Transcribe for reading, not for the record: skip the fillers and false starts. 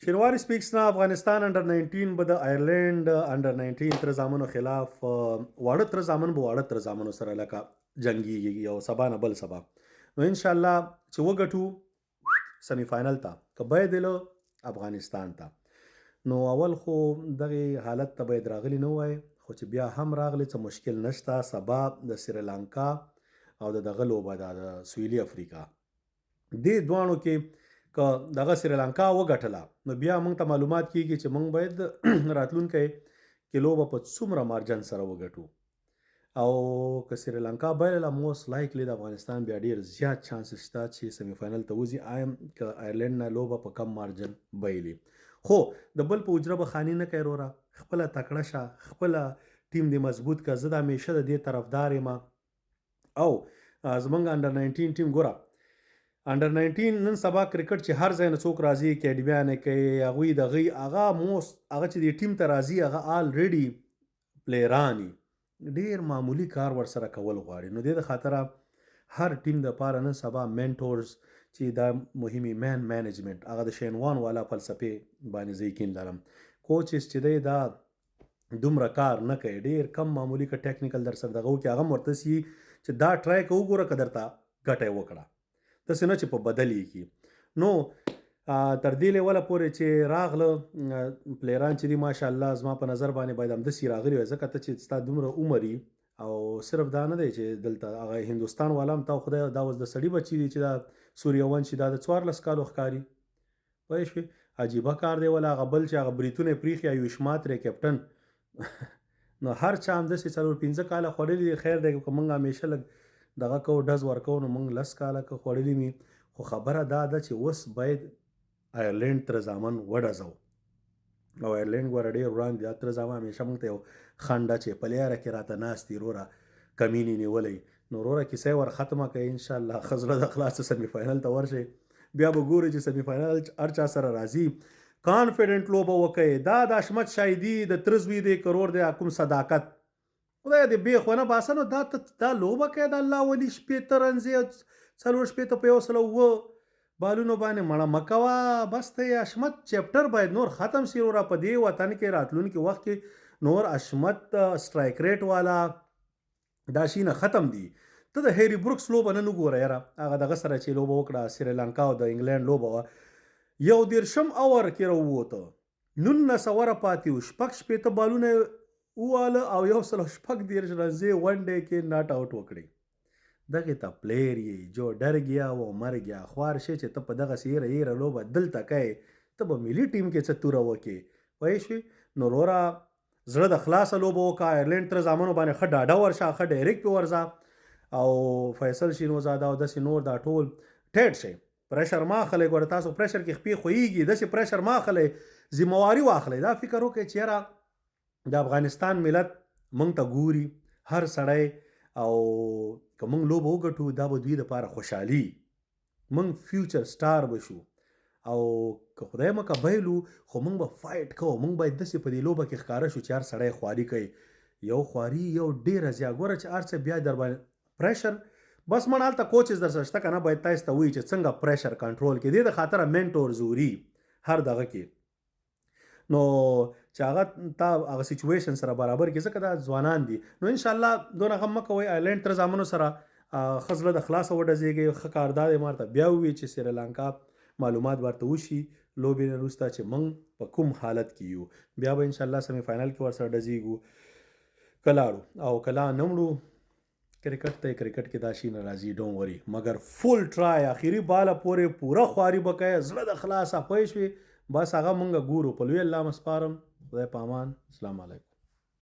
شینواری سپیکس نه افغانستان انډر 19 به د آیرلینډ انډر 19 تر زامنو خلاف واړه تر زامن به واړه تر زامنو سره لکه جنگیږي او سبا نه بل سبا نو ان شاء الله چې وګټو سمی فائنل ته که باید له افغانستان ته نو اول خو دغه حالت ته باید راغلی نه وای خو چې بیا هم راغلی څه مشکل نشته سبا د سریلانکا او دغه لوبه ده د سویلي افریقا دې دوانو کې که دغه سریلانکا وګټله نو بیا موږ ته معلومات کیږي چې موږ باید راتلونکی کې لوبه په څومره مارجن سره وګټو او که سریلانکا بایلله موست لایکلی د افغانستان بیا ډیر زیات چانسز شته چې سیمی فاینل ته وځي ایم که آیرلینډ نه لوبه په کم مارجن بایلي خو د بل په اجره به خاني نه کوي وروره خپله تکړه شه خپله ټیم دې مضبوط که زه د همیشه د دې طرفدار یم او زمونږ انډر 19 ټیم ګوره انډر 19 نن سبا کرکټ چې هر ځای نه څوک راځي اکیډمیانې کوي هغوی د هغوی هغه موست هغه چې دې ټیم ته راځي هغه آلریډي پلیران ډیر معمولی کار ورسره کول غواړي نو دې د خاطره هر ټیم دپاره نن سبا مینټورز چې دا مهمي مین مینجمنټ هغه د شینوان والا فلسفې باندې زه یقین لرم کوچز چې دی دا دومره کار نه کوي ډیر کم معمولی که ټیکنیکل در سره دغه وکړي هغه هم ورته سي چې دا ټرای که وګوره که درته ګټه یې وکړه داسې نه چې په بدل یې کړي نو تر دې لیوله پورې چې راغله پلیران چې دي ماشاءالله زما په نظر باندې باید همداسې راغلي وای ځکه ته چې ستا دومره عمر او صرف دا نه دی چې دلته هغه هندوستان والا هم تا خدای دا اوس د سړي بچي دي چې دا سوریهونشي دا د 14 کالو ښکاري پوه شوې عجیبه کار دی ولا هغه بل چې هغه بریتونه پریښي ایوش ماترې کیپټن نو هر چا همداسې 4-5 کاله خوړلي دي خیر دی که موږ همیشه لږ دغه کو ډز ورکو نو موږ 10 کاله که خوړلي مي خو خبره دا ده چې اوس باید آیرلینډ تر زامن وډزو او آیرلینډ ګوره ډېر وړاندې دا تر زامن همیشه موږ ته یو خنډه چې په لیاره کې راته ناست دي وروره کمینې نیولی نو وروره کیسه یې ور ختمه کړئ انشاءالله ښه زړه د خلاصه سمی فاینل ته ورشئ بیا به ګورئ چې سمی فاینل هر چا سره راځي کانفیډنټ لوبه وکړئ دا د حشمت شاهدي د تره زوی دی کرور دی کوم صداقت خدای دې بیخ ونه باسه نو دا لوبه کوي د الله ولي شپېته رنزې 4 شپېته په 107 بالونو باندې مړه مه کوه بس ته یې حشمت چپټر باید نور ختم سي وروره په دې وطن کې راتلونکي وخت کې نور حشمت سټرایک ریټ والا دا شي نه ختم دي ته د هیری بروکس لوبه نه وګوره یاره هغه دغه سره چې لوبه وکړه سریلانکا او د انګلینډ لوبه وه 11 اور کې راووته 19 اوره پاتې وو 6 بالونه واله او 114 رنزې ون ډے کې ناٹ آؤٹ وکړي دغه ته پلیر یې جو ډر گیا و مر گیا خوار شي چې ته په دغه سیره یې لوبه دلته کوي ته به ملي ټیم کې څه توره وکې پوه شوې نو وروره زړه د خلاصه لوبه وکړه آیرلینډ تر زامنو باندې ښه ډاډه ورشه ښه ډایرکټ پې ورځه او فیصل شینوزاده او داسې نور دا ټول ټیټ شي پریشر ما اخلئ ګوره تاسو پریشر کې خپې خویږي داسې پریشر ما اخلئ ذمواري واخلئ دا فکر وکړئ چې یاره د افغانستان ملت مونږ ته ګوري هر سړی او که مونږ لوبه وګټو دا به دوی دپاره خوشحالي مونږ فیوچر سټار به شو او که خدای مکه بایلو خو مونږ به فایټ کوو مونږ باید داسې په دې لوبه کې ښکاره شو چې هر سړی خواري کوي یو خواري یو ډېره زیات ګوره چې هر څه بیا در باندې پریشر بس مړه هلته کوچز در سره شته که نه باید تاسو ته وایي چې څنګه پریشر کنټرول کړي دې د خاطره مینټورز وري هر دغه کې نو چې هغه تا هغه سچویشن سره برابر کې ځکه دا ځوانان دي نو انشاءالله دونه غم مه کوئ آیرلینډ تر زامنو سره ښه زړه د خلاصه وډزېږئ ښه کار دا دی ما ورته بیا ووایي چې سریلانکا معلومات ورته وشي لوبې نه وروسته چې موږ په کوم حالت کې یو بیا به انشاءالله سمی فاینل کې ورسره ډزېږو که لاړو او که لا نه مړو کرکټ ته کرکټ کې دا شي نه راځي ډونټ وري مګر فل ټرای اخري باله پورې پوره خواري به کوئ زړه د خلاصه پوه شوې بس هغه مونږ ګورو په لوی الله مسپارم خدای په امان السلام علیکم